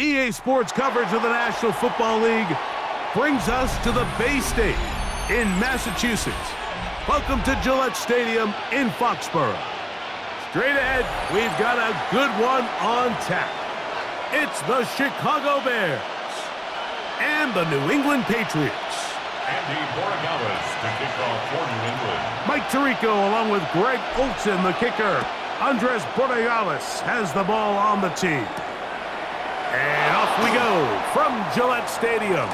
EA Sports coverage of the National Football League brings us to the Bay State in Massachusetts. Welcome to Gillette Stadium in Foxborough. Straight ahead, we've got a good one on tap. It's the Chicago Bears and the New England Patriots. Andy Borregales to kick off for New England. Mike Tirico along with Greg Olson, the kicker. Andres Borregales has the ball on the tee. And off we go from Gillette Stadium.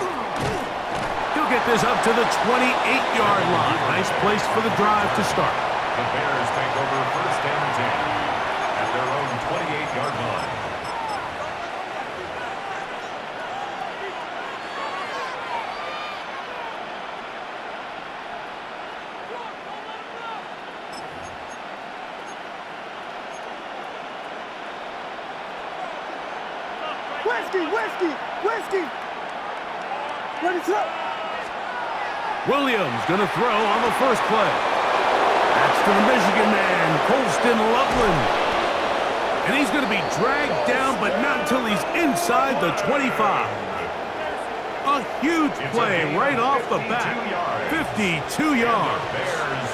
He'll get this up to the 28-yard line. Nice place for the drive to start. The Bears take over first and 10 at their own 28-yard line. Whiskey! Ready to up. Williams going to throw on the first play. That's to the Michigan man, Colston Loveland. And he's going to be dragged down, but not until he's inside the 25. A huge play right off the bat. 52 yards.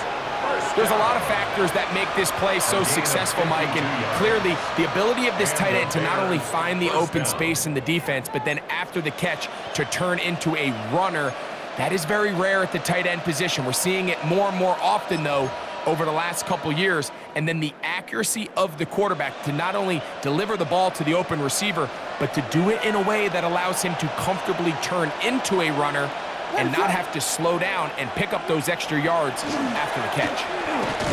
There's a lot of factors that make this play so successful, Mike, and clearly the ability of this tight end to not only find the open space in the defense, but then after the catch to turn into a runner. That is very rare at the tight end position. We're seeing it more and more often, though, over the last couple years. And then the accuracy of the quarterback to not only deliver the ball to the open receiver, but to do it in a way that allows him to comfortably turn into a runner and not have to slow down and pick up those extra yards after the catch.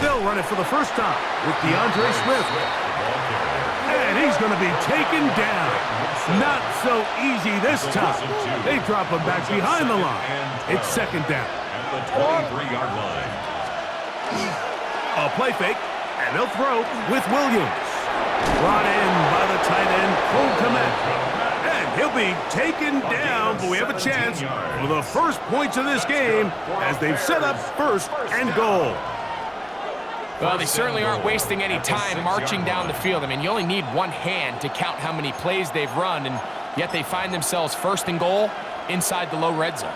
They'll run it for the first time with DeAndre Swift. And he's going to be taken down. Not so easy this time. They drop him back behind the line. It's second down. At the 23-yard line. A play fake, and they'll throw with Williams. Brought in by the tight end, Cole Kmet. And he'll be taken down, but we have a chance for the first points of this game as they've set up first and goal. Well, they certainly aren't wasting any time marching down the field. I mean, you only need one hand to count how many plays they've run, and yet they find themselves first and goal inside the low red zone.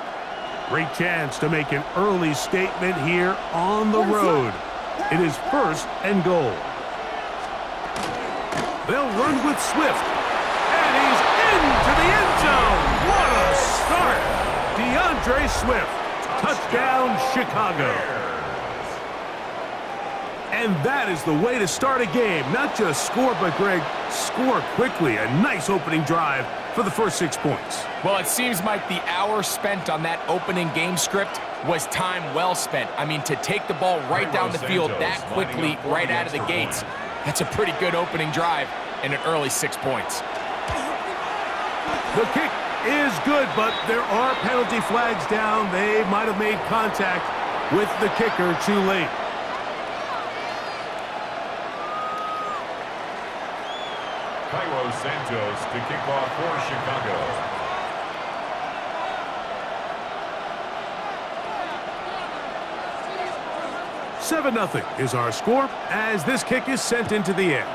Great chance to make an early statement here on the road. It is first and goal. They'll run with Swift. And he's into the end zone. What a start. DeAndre Swift. Touchdown, Chicago. And that is the way to start a game. Not just score, but, Greg, score quickly. A nice opening drive for the first 6 points. Well, it seems like the hour spent on that opening game script was time well spent. I mean, to take the ball right down the field that quickly, right out of the gates, that's a pretty good opening drive and an early 6 points. The kick is good, but there are penalty flags down. They might have made contact with the kicker too late. Cairo Santos to kick off for Chicago. $7-0 is our score as this kick is sent into the air.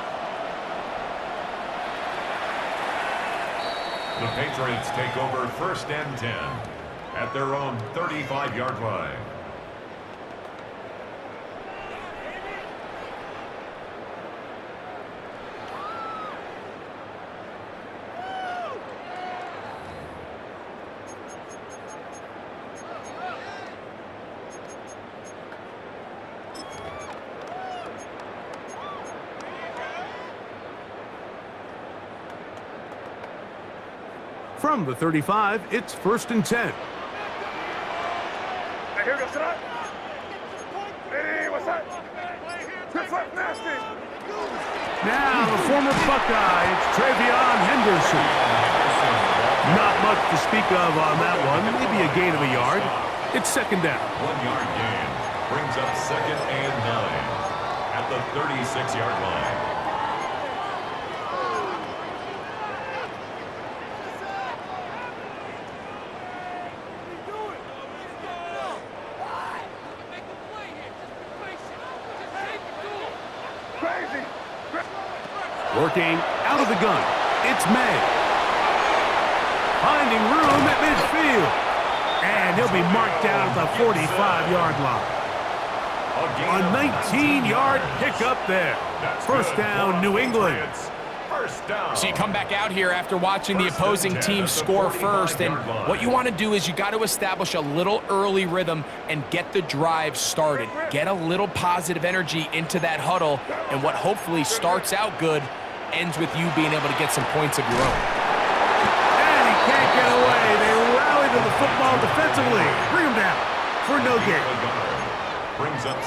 The Patriots take over first and 10 at their own 35-yard line. From the 35, it's first and 10. Hey, here goes tonight. Hey, what's that? Good fight, nasty. Now, the former Buckeye, it's Travion Henderson. Not much to speak of on that one. Maybe a gain of a yard. It's second down. 1 yard gain brings up second and 9 at the 36-yard line. Working out of the gun, it's May. finding room at midfield. And he'll be marked down at the 45-yard line. A 19-yard pickup there. First down, New England. So you come back out here after watching the opposing team score first, and what you want to do is you got to establish a little early rhythm and get the drive started. Get a little positive energy into that huddle, and what hopefully starts out good ends with you being able to get some points of your own. And he can't get away. They rally to the football defensively. Bring him down for no gain.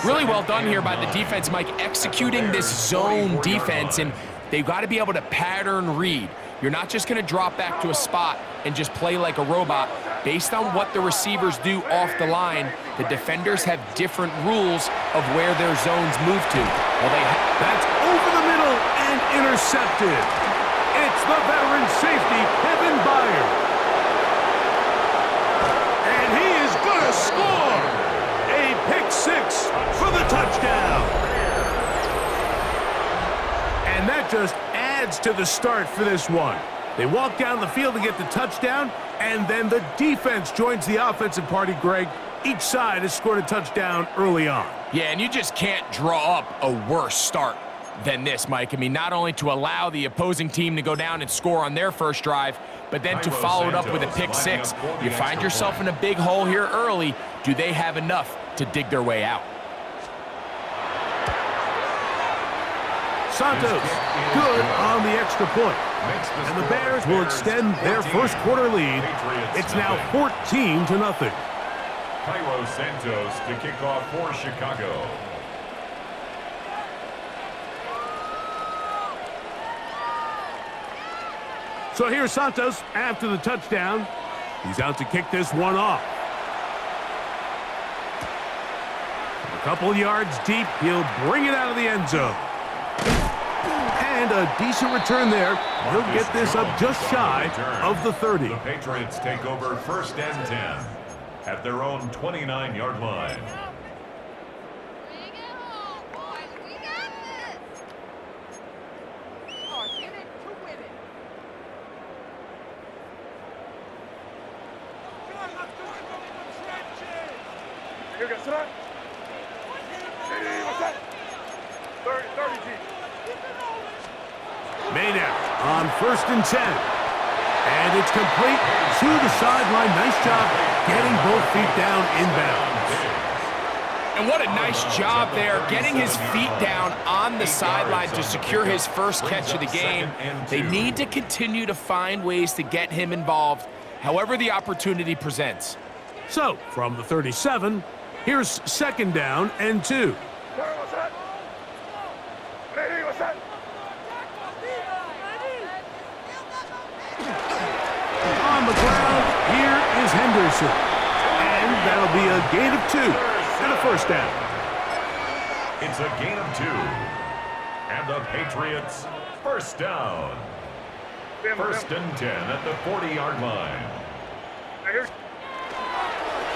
Really well done here by the defense, Mike, executing this zone defense, and they've got to be able to pattern read. You're not just going to drop back to a spot and just play like a robot. Based on what the receivers do off the line, the defenders have different rules of where their zones move to. Well, that's over the middle and intercepted. It's the veteran safety, Kevin Byard. And he is going to score. A pick six for the touchdown. And that just adds to the start for this one. They walk down the field to get the touchdown, and then the defense joins the offensive party, Greg. Each side has scored a touchdown early on. Yeah, and you just can't draw up a worse start than this, Mike. I mean, not only to allow the opposing team to go down and score on their first drive, but then to follow it up with a pick six. You find yourself in a big hole here early. Do they have enough to dig their way out? Santos, good on the extra point. And the Bears will extend their first quarter lead. It's now 14-0. Cairo Santos to kick off for Chicago. So here's Santos after the touchdown. He's out to kick this one off. A couple yards deep, he'll bring it out of the end zone. And a decent return there. He'll get this up just shy of the 30. The Patriots take over first and 10 at their own 29-yard line. Maynard on first and 10. And it's complete to the sideline. Nice job getting both feet down inbounds. And what a nice job there, getting his feet down on the sideline to secure his first catch of the game. They need to continue to find ways to get him involved, however the opportunity presents. So, from the 37, here's second down and 2. On the ground, here is Henderson. And that'll be a gain of 2 and a first down. It's a gain of 2. And the Patriots first down. First and 10 at the 40-yard line.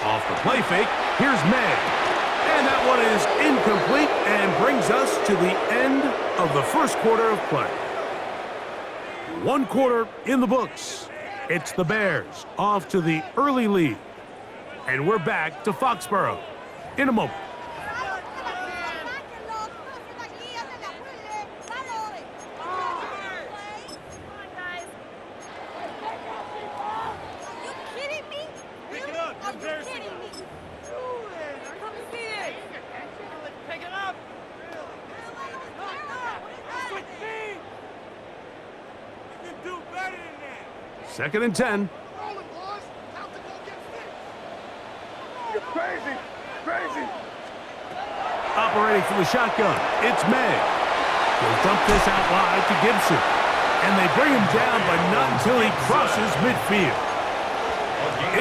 Off the play fake, here's May. And that one is incomplete and brings us to the end of the first quarter of play. 1 quarter in the books. It's the Bears off to the early lead. And we're back to Foxborough in a moment. Second and 10. You're crazy, crazy. Operating from the shotgun, it's May. He'll dump this out wide to Gibson. And they bring him down, but not until he crosses midfield.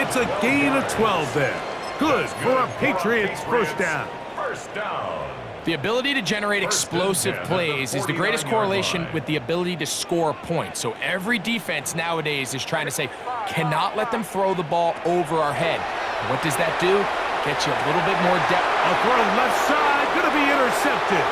It's a gain of 12 there. Good for a Patriots first down. First down. The ability to generate explosive plays is the greatest correlation with the ability to score points. So every defense nowadays is trying to say, cannot let them throw the ball over our head. And what does that do? Get you a little bit more depth. A throw left side, going to be intercepted.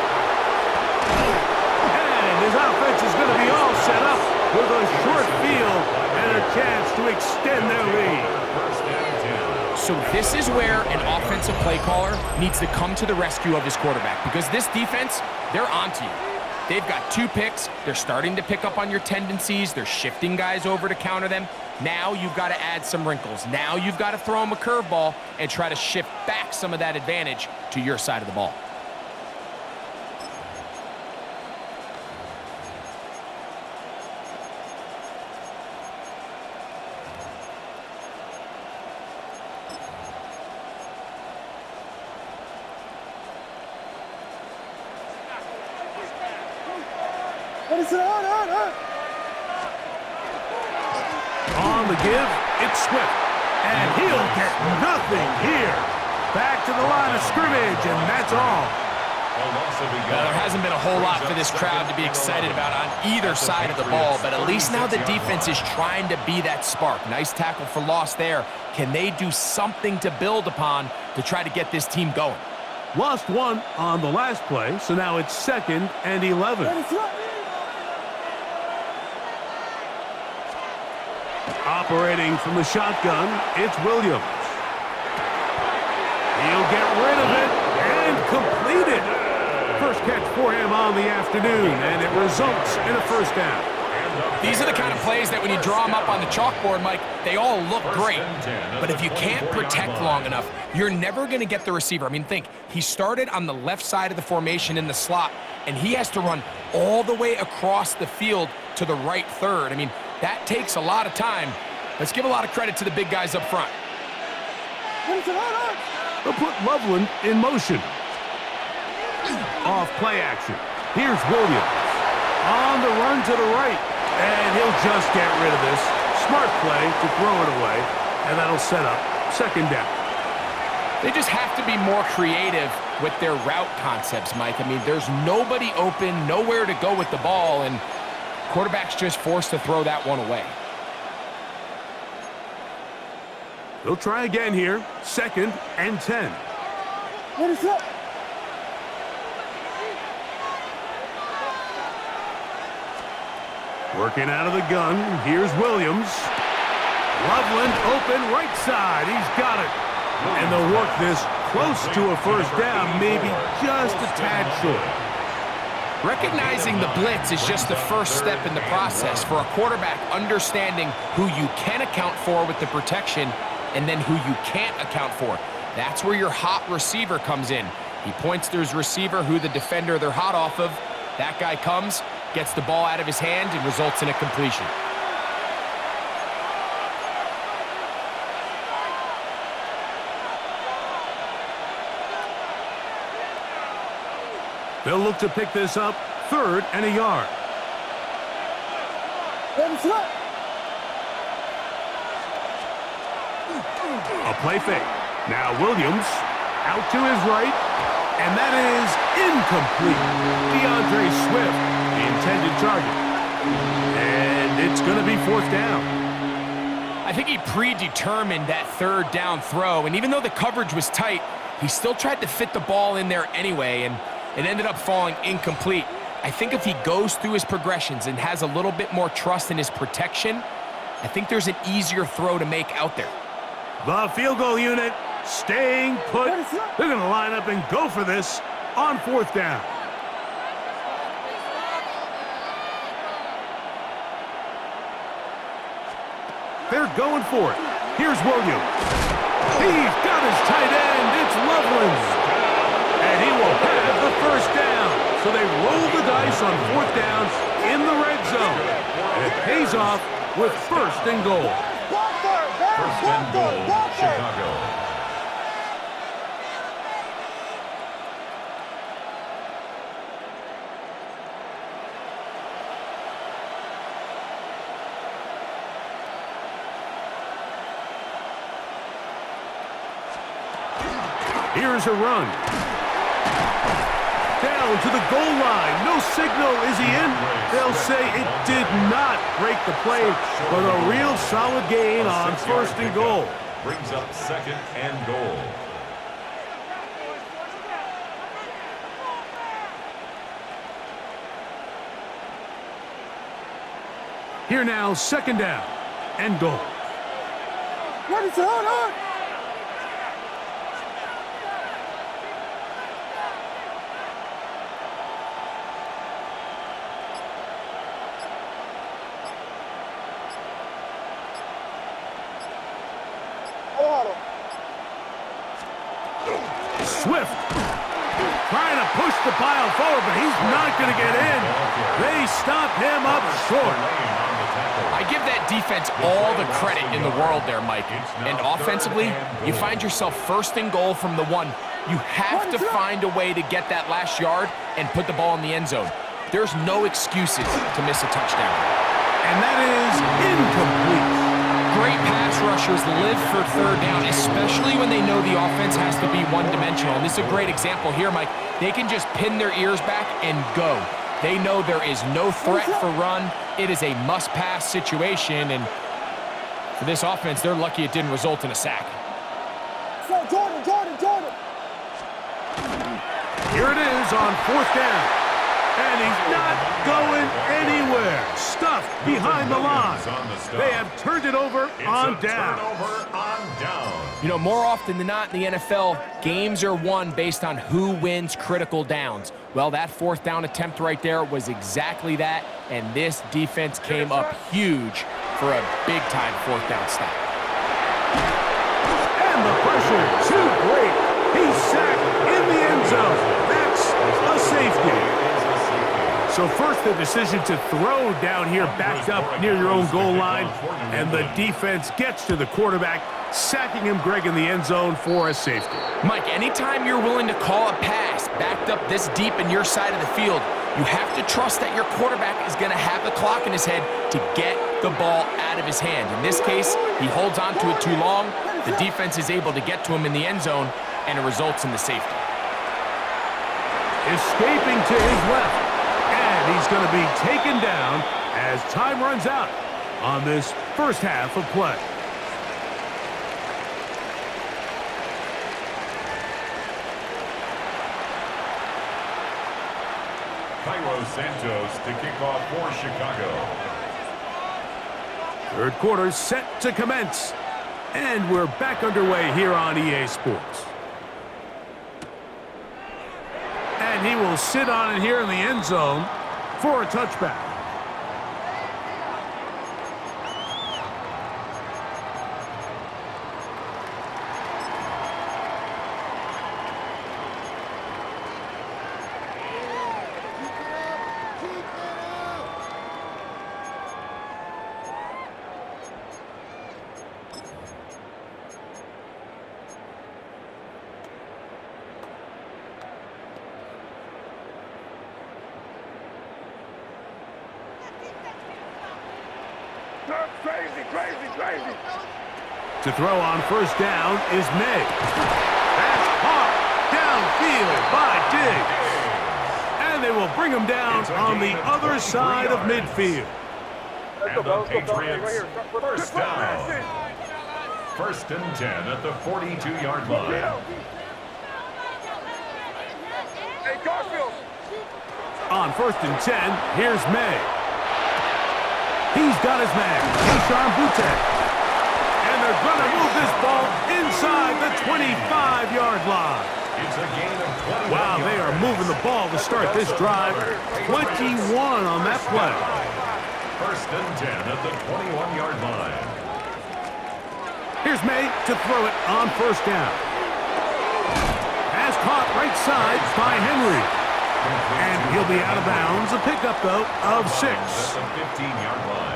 And his offense is going to be all set up with a short field and a chance to extend their lead. First and 10. So this is where an offensive play caller needs to come to the rescue of his quarterback, because this defense, they're onto you. They've got 2 picks. They're starting to pick up on your tendencies. They're shifting guys over to counter them. Now you've got to add some wrinkles. Now you've got to throw them a curveball and try to shift back some of that advantage to your side of the ball. On the give, it's Swift. And he'll get nothing here. Back to the line of scrimmage, and that's all. Well, there hasn't been a whole lot for this crowd to be excited about on either side of the ball, but at least now the defense is trying to be that spark. Nice tackle for loss there. Can they do something to build upon to try to get this team going? Lost 1 on the last play, so now it's 2nd and 11. Operating from the shotgun, it's Williams. He'll get rid of it and complete it. First catch for him on the afternoon, and it results in a first down. These are the kind of plays that when you draw them up on the chalkboard, Mike, they all look great. But if you can't protect long enough, you're never going to get the receiver. I mean, think, he started on the left side of the formation in the slot, and he has to run all the way across the field to the right third. I mean, that takes a lot of time. Let's give a lot of credit to the big guys up front. They'll put Loveland in motion. Off play action. Here's Williams. On the run to the right. And he'll just get rid of this. Smart play to throw it away. And that'll set up 2nd down. They just have to be more creative with their route concepts, Mike. I mean, there's nobody open, nowhere to go with the ball, and quarterback's just forced to throw that one away. They'll try again here. 2nd and 10. What is up? Working out of the gun. Here's Williams. Loveland open right side. He's got it. And they'll work this close to a first down, maybe just a tad short. Recognizing the blitz is just the first step in the process for a quarterback, understanding who you can account for with the protection and then who you can't account for. That's where your hot receiver comes in. He points to his receiver, who the defender they're hot off of. That guy comes, gets the ball out of his hand, and results in a completion. They'll look to pick this up 3rd and a yard. A play fake. Now Williams out to his right, and that is incomplete. DeAndre Swift, the intended target. And it's going to be 4th down. I think he predetermined that 3rd down throw, and even though the coverage was tight, he still tried to fit the ball in there anyway, and it ended up falling incomplete. I think if he goes through his progressions and has a little bit more trust in his protection, I think there's an easier throw to make out there. The field goal unit staying put. They're going to line up and go for this on 4th down. They're going for it. Here's Williams. He's got his tight end. It's Loveland. And he will have the first down. So they roll the dice on 4th down in the red zone. And it pays off with 1st and goal. First and goal, Chicago. Here's a run. Down to the goal line. No signal. Is he in? They'll say it did not break the play, but a real solid gain on 1st and goal. Brings up 2nd and goal. Here now, 2nd down. and goal. What is on? Swift trying to push the pile forward, but he's not going to get in. They stop him up short. I give that defense all the credit in the world there, Mike. And offensively, you find yourself first and goal from the 1. You have to find a way to get that last yard and put the ball in the end zone. There's no excuses to miss a touchdown. And that is incomplete. Great pass rushers live for third down, especially when they know the offense has to be one-dimensional. And this is a great example here, Mike. They can just pin their ears back and go. They know there is no threat for run. It is a must-pass situation, and for this offense, they're lucky it didn't result in a sack. Jordan. Here it is on 4th down. And he's not going anywhere. Stuffed behind the line. They have turned it over on down. You know, more often than not in the NFL, games are won based on who wins critical downs. Well, that 4th down attempt right there was exactly that, and this defense came up huge for a big-time 4th down stop. And the pressure too great. He's sacked in the end zone. That's a safety. So first, the decision to throw down here backed up near your own goal line, and the defense gets to the quarterback, sacking him, Greg, in the end zone for a safety. Mike, anytime you're willing to call a pass backed up this deep in your side of the field, you have to trust that your quarterback is going to have the clock in his head to get the ball out of his hand. In this case, he holds on to it too long. The defense is able to get to him in the end zone, and it results in the safety. Escaping to his left. And he's going to be taken down as time runs out on this first half of play. Cairo Santos to kick off for Chicago. Third quarter set to commence. And we're back underway here on EA Sports. And he will sit on it here in the end zone for a touchback. Crazy. To throw on first down is May. That's caught downfield by Diggs. And they will bring him down on the other side of midfield. And the Patriots, first down. 1st and 10 at the 42-yard line. Hey, Garfield. On 1st and 10, here's May. He's got his man, Keyshawn Boutte. And they're going to move this ball inside the 25-yard line. It's a gain of 21. Wow, they are moving the ball to start this drive. 21 on that play. 1st and 10 at the 21-yard line. Here's May to throw it on first down. Pass caught right side by Henry. And he'll be out of bounds. A pickup, though, of 6.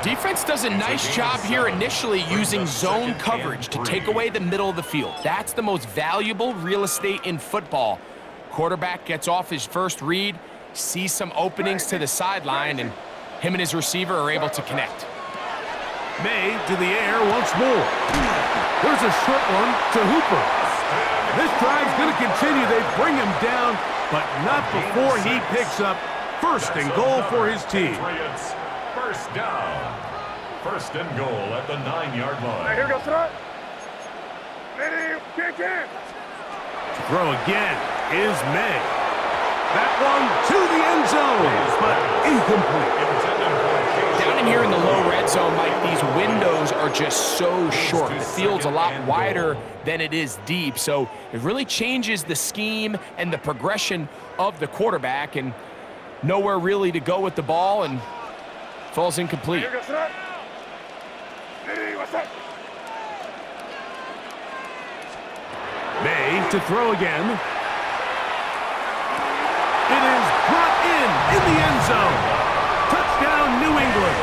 Defense does a nice job here initially using zone coverage to take away the middle of the field. That's the most valuable real estate in football. Quarterback gets off his first read, sees some openings to the sideline, and him and his receiver are able to connect. May to the air once more. There's a short one to Hooper. This drive's going to continue. They bring him down, but not before he picks up first and goal for his team. First down. 1st and goal at the 9-yard line. Here goes tonight. Kick in. To throw again is May. That one to the end zone, but incomplete. Down in here in the low red zone, Mike, these windows are just so short. The field's a lot wider than it is deep, so it really changes the scheme and the progression of the quarterback, and nowhere really to go with the ball, and falls incomplete. May to throw again. It is brought in the end zone. Touchdown, New England.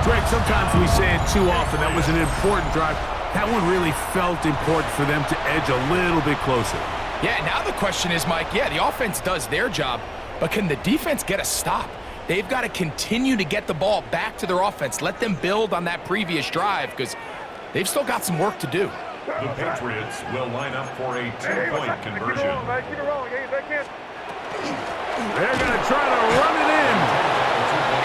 Greg, sometimes we say it too often. That was an important drive. That one really felt important for them to edge a little bit closer. Yeah, now the question is, Mike, yeah, the offense does their job, but can the defense get a stop? They've got to continue to get the ball back to their offense. Let them build on that previous drive, because they've still got some work to do. The Patriots will line up for a two-point conversion. They're going to try to run it in.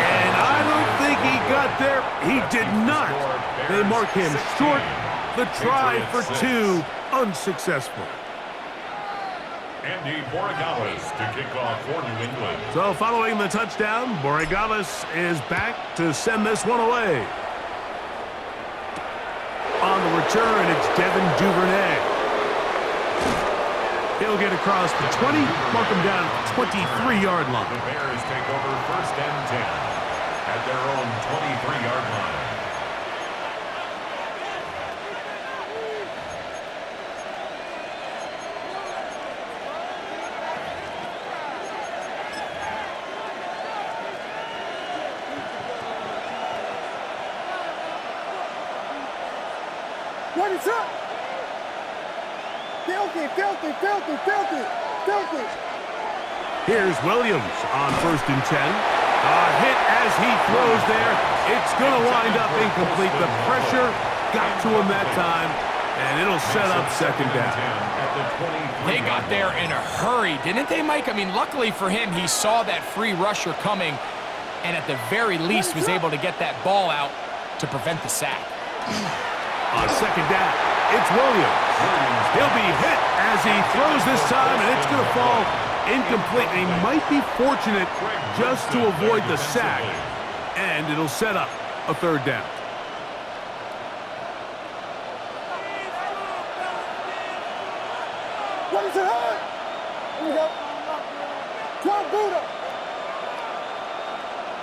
And I don't think he got there. He did not. They mark him short. The try for two, unsuccessful. Andy Borregales to kick off for New England. So following the touchdown, Borregales is back to send this one away. On the return, it's Devin Duvernay. He'll get across the 20, mark him down at the 23-yard line. The Bears take over 1st and 10 at their own 23-yard line. What is up? Filthy. Here's Williams on 1st and 10. A hit as he throws there. It's going to wind up incomplete. The pressure got to him that time, and it'll set up 2nd down. They got there in a hurry, didn't they, Mike? I mean, luckily for him, he saw that free rusher coming, and at the very least was able to get that ball out to prevent the sack. On 2nd down, it's Williams. He'll be hit as he throws this time, and it's going to fall incomplete. He might be fortunate just to avoid the sack, and it'll set up a 3rd down. What is it, hard? Here we go. Come Buddha.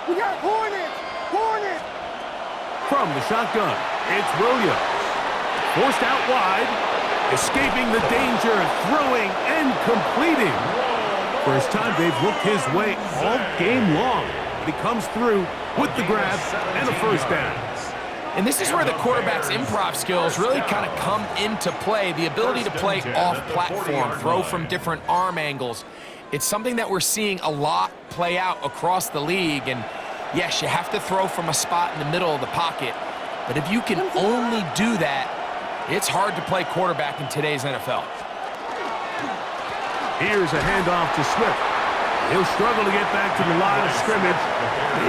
We got Hornet. From the shotgun, it's Williams. Forced out wide, escaping the danger, throwing and completing. First time they've looked his way all game long. He comes through with the grab and a 1st down. And this is where the quarterback's improv skills really kind of come into play. The ability to play off-platform, throw from different arm angles. It's something that we're seeing a lot play out across the league. And yes, you have to throw from a spot in the middle of the pocket. But if you can only do that, it's hard to play quarterback in today's NFL. Here's a handoff to Swift. He'll struggle to get back to the line of scrimmage.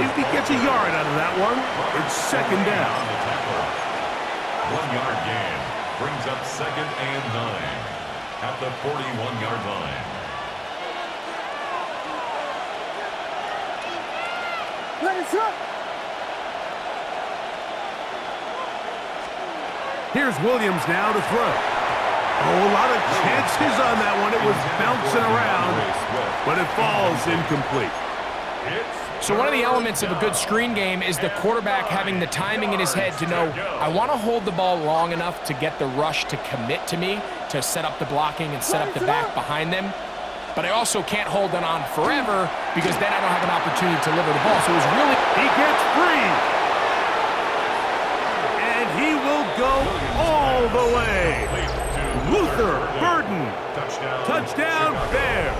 If he gets a yard out of that one, it's 2nd down. 1-yard gain brings up 2nd and 9 at the 41-yard line. Let it up. Here's Williams now to throw. Oh, a lot of chances on that one. It was bouncing around, but it falls incomplete. So one of the elements of a good screen game is the quarterback having the timing in his head to know, I want to hold the ball long enough to get the rush to commit to me, to set up the blocking and set up the back behind them. But I also can't hold it on forever because then I don't have an opportunity to deliver the ball. So it was really... He gets free. And he will go all the way. Luther Burden. Touchdown Bears.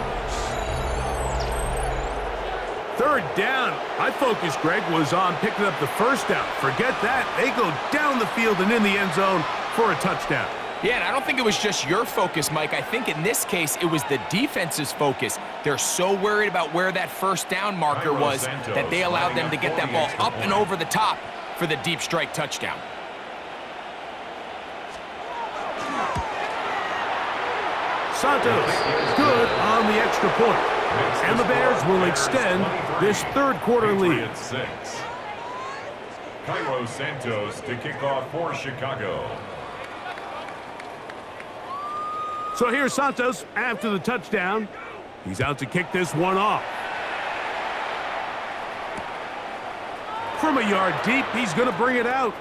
3rd down. My focus, Greg, was on picking up the 1st down. Forget that. They go down the field and in the end zone for a touchdown. Yeah, and I don't think it was just your focus, Mike. I think in this case, it was the defense's focus. They're so worried about where that 1st down marker was that they allowed them to get that ball up and over the top for the deep strike touchdown. Santos, good on the extra point. And the Bears will extend this 3rd quarter lead. Cairo Santos to kick off for Chicago. So here's Santos after the touchdown. He's out to kick this one off. From a yard deep, he's going to bring it out.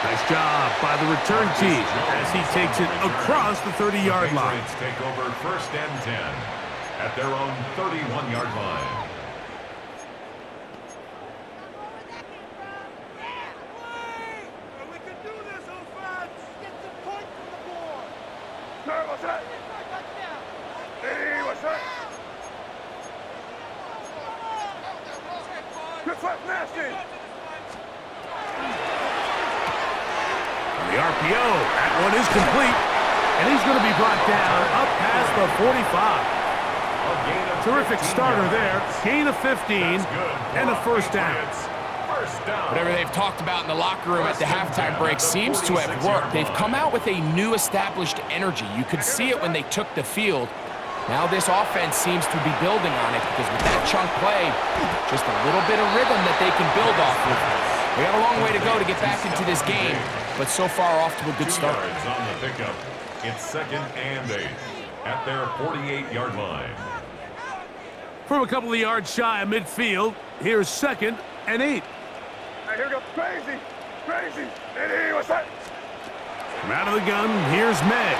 Nice job by the return team as he takes it across the 30-yard line. Patriots take over 1st and 10 at their own 31-yard line. We can do this, offense! Get the point from the board! Sir, what's that? Hey, what's that? Good flat, nasty! The RPO, that one is complete, and he's going to be brought down up past the 45. Terrific starter there, gain of 15, and a first down. Whatever they've talked about in the locker room at the halftime break seems to have worked. They've come out with a new established energy. You could see it when they took the field. Now this offense seems to be building on it because with that chunk play, just a little bit of rhythm that they can build off of. They got a long way to go to get back into this game, but so far off to a good start. 2 yards on the pickup. It's 2nd and 8 at their 48-yard line. From a couple of yards shy of midfield, here's 2nd and 8. Hey, here we go. Crazy! Crazy! Hey, what's that? From out of the gun, here's Meg.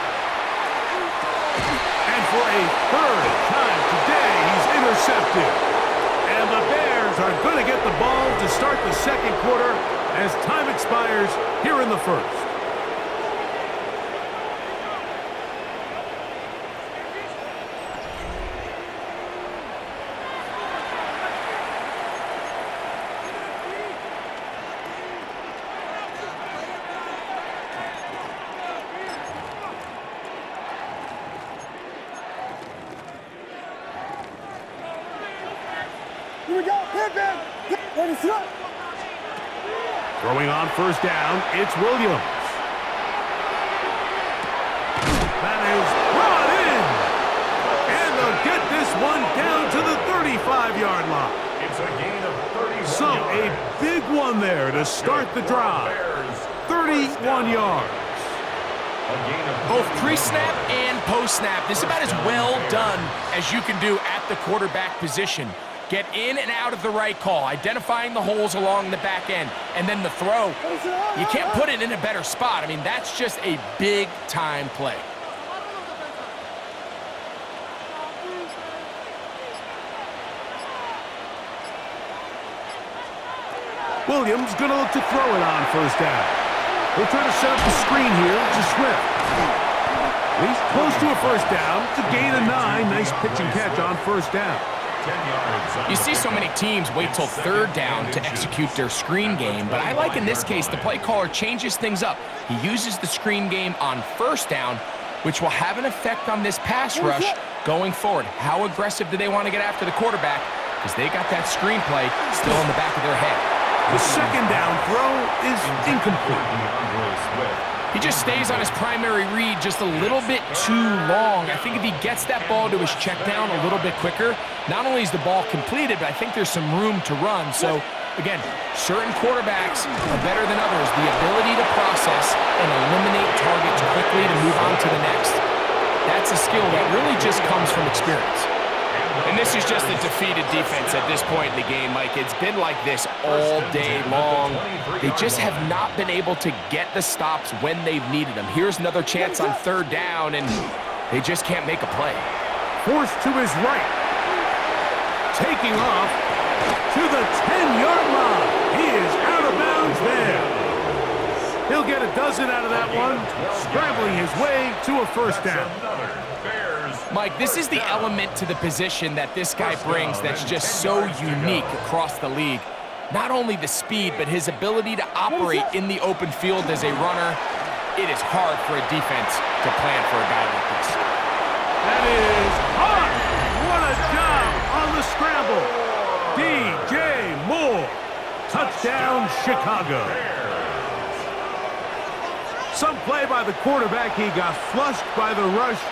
And for a 3rd time today, he's intercepted. And the Bears are going to get the ball to start the 2nd quarter as time expires here in the 1st. Here we go! Pippin! Ready, slip! Throwing on 1st down, it's Williams. That is brought in. And they'll get this one down to the 35-yard line. It's a gain of 31 So a big one there to start the drive. 31 yards. Both pre-snap and post-snap. This is about as well done as you can do at the quarterback position. Get in and out of the right call, identifying the holes along the back end, and then the throw. You can't put it in a better spot. I mean, that's just a big-time play. Williams going to look to throw it on 1st down. He'll try to set up the screen here to Swift. He's close to a 1st down. It's a gain of 9. Nice pitch and catch on 1st down. You see so many teams wait till 3rd down to execute their screen game, but I like in this case the play caller changes things up. He uses the screen game on 1st down, which will have an effect on this pass rush going forward. How aggressive do they want to get after the quarterback? Because they got that screen play still in the back of their head. The 2nd down throw is incomplete. He just stays on his primary read just a little bit too long. I think if he gets that ball to his check down a little bit quicker, not only is the ball completed, but I think there's some room to run. So, again, certain quarterbacks are better than others. The ability to process and eliminate targets quickly to move on to the next. That's a skill that really just comes from experience. And this is just a defeated defense at this point in the game, Mike. It's been like this all day long. They just have not been able to get the stops when they've needed them. Here's another chance on 3rd down, and they just can't make a play. Forced to his right. Taking off to the 10-yard line. He is out of bounds there. He'll get a dozen out of that one, scrambling his way to a 1st down. Mike, this is the element to the position that this guy brings that's just so unique across the league. Not only the speed, but his ability to operate in the open field as a runner. It is hard for a defense to plan for a guy like this. That is hard. What a job on the scramble. DJ Moore. Touchdown, Chicago. Some play by the quarterback. He got flushed by the rush,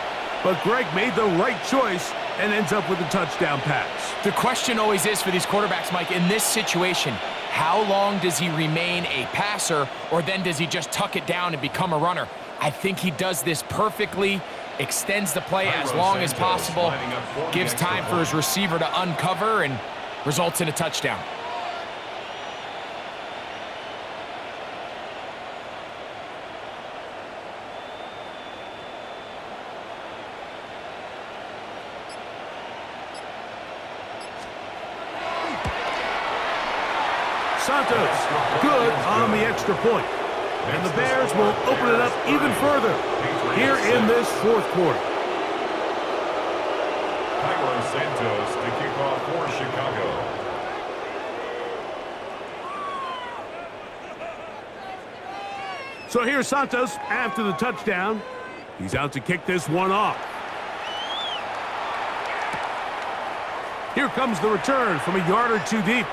but Greg made the right choice and ends up with a touchdown pass. The question always is for these quarterbacks, Mike, in this situation, how long does he remain a passer, or then does he just tuck it down and become a runner? I think he does this perfectly, extends the play as long as possible, gives time for his receiver to uncover, and results in a touchdown. Santos, good on the extra point. And the Bears will open it up even further here in this fourth quarter. Cairo Santos to kick off for Chicago. So here's Santos after the touchdown. He's out to kick this one off. Here comes the return from a yard or two deep.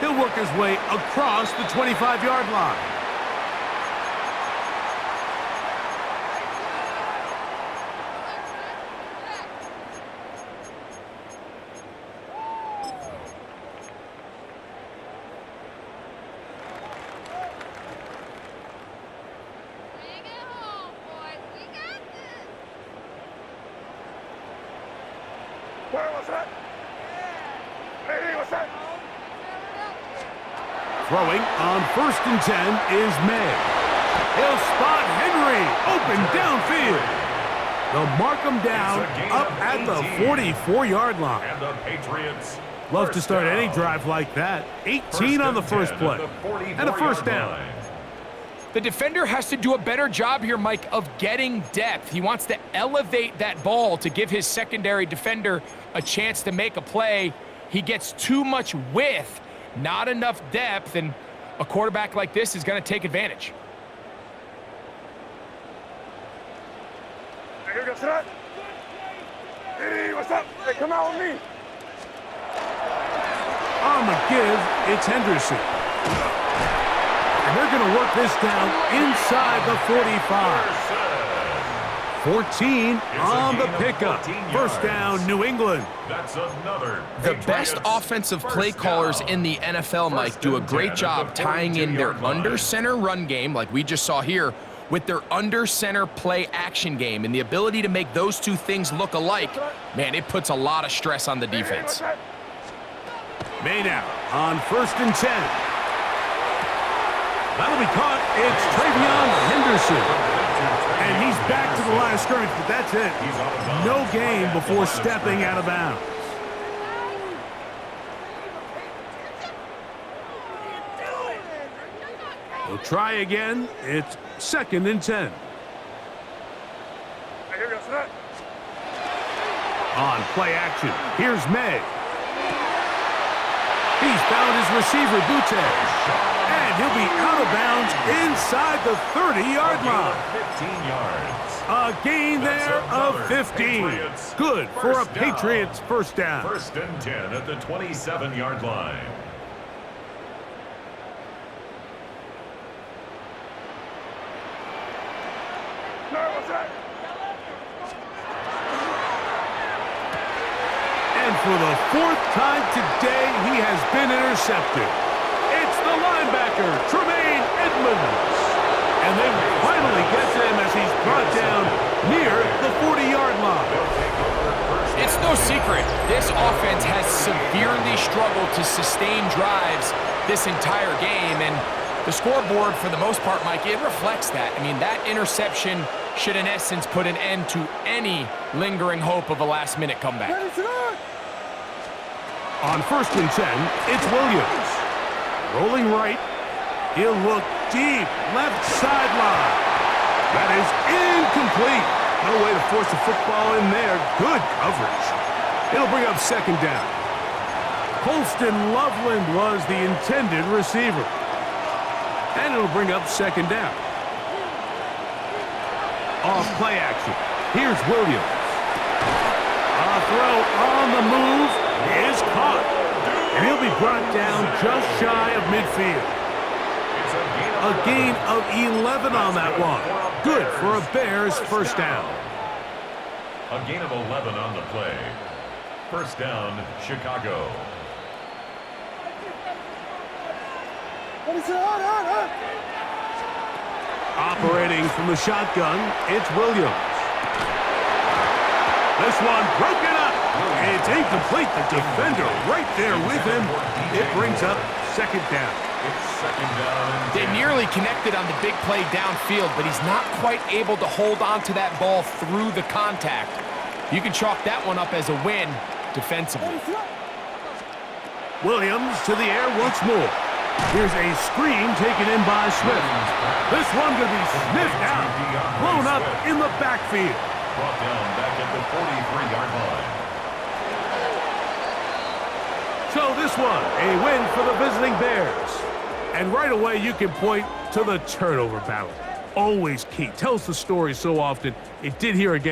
He'll work his way across the 25-yard line. Bring it home, boys. We got this. Where was that? Hey, what's that? Throwing on 1st and 10 is May. He'll spot Henry open downfield. They'll mark him down up at the 44-yard line. And the Patriots Love to start any drive like that. 18 on the first play. And a first down. The defender has to do a better job here, Mike, of getting depth. He wants to elevate that ball to give his secondary defender a chance to make a play. He gets too much width, not enough depth, and a quarterback like this is going to take advantage. Hey, here goes that. Hey, what's up? Hey, come out with me. On the give, it's Henderson. And they're going to work this down inside the 45. 14 on the pickup. First down, New England. That's another. The best offensive play callers in the NFL, Mike, do a great job tying in their under center run game, like we just saw here, with their under center play action game. And the ability to make those two things look alike, man, it puts a lot of stress on the defense. May now on 1st and 10. That'll be caught. It's Travion Henderson. And he's back to the line of scrimmage, but that's it. No gain before stepping out of bounds. He'll try again. It's 2nd and 10. Hey, here goes that. On play action, here's May. He's found his receiver, Butte. And he'll be out of bounds inside the 30-yard line. 15 yards. A gain there of 15. Good for a Patriots first down. 1st and 10 at the 27-yard line. Where was that? And for the 4th time today, he has been intercepted. It's the linebacker, Tremaine Edmonds. And they finally get to him as he's brought down near the 40-yard line. It's no secret, this offense has severely struggled to sustain drives this entire game, and the scoreboard, for the most part, Mike, it reflects that. I mean, that interception should, in essence, put an end to any lingering hope of a last-minute comeback. On 1st and 10, it's Williams. Rolling right. He'll look deep. Left sideline. That is incomplete. No way to force the football in there. Good coverage. It'll bring up 2nd down. Colston Loveland was the intended receiver. And it'll bring up 2nd down. Off play action. Here's Williams. A throw on the move is caught. And he'll be brought down just shy of midfield. A gain of 11 on that one. Good for a Bears first down. A gain of 11 on the play. First down, Chicago. Operating from the shotgun, it's Williams. This one broken up. It's incomplete. The defender right there with him. It brings up second down. It's second down. They nearly connected on the big play downfield, but he's not quite able to hold on to that ball through the contact. You can chalk that one up as a win defensively. Williams to the air once more. Here's a screen taken in by Smith. This one going to be sniffed out, blown up in the backfield. Brought down back at the 43-yard line. So this one, a win for the visiting Bears. And right away, you can point to the turnover battle. Always key. Tells the story so often. It did here again.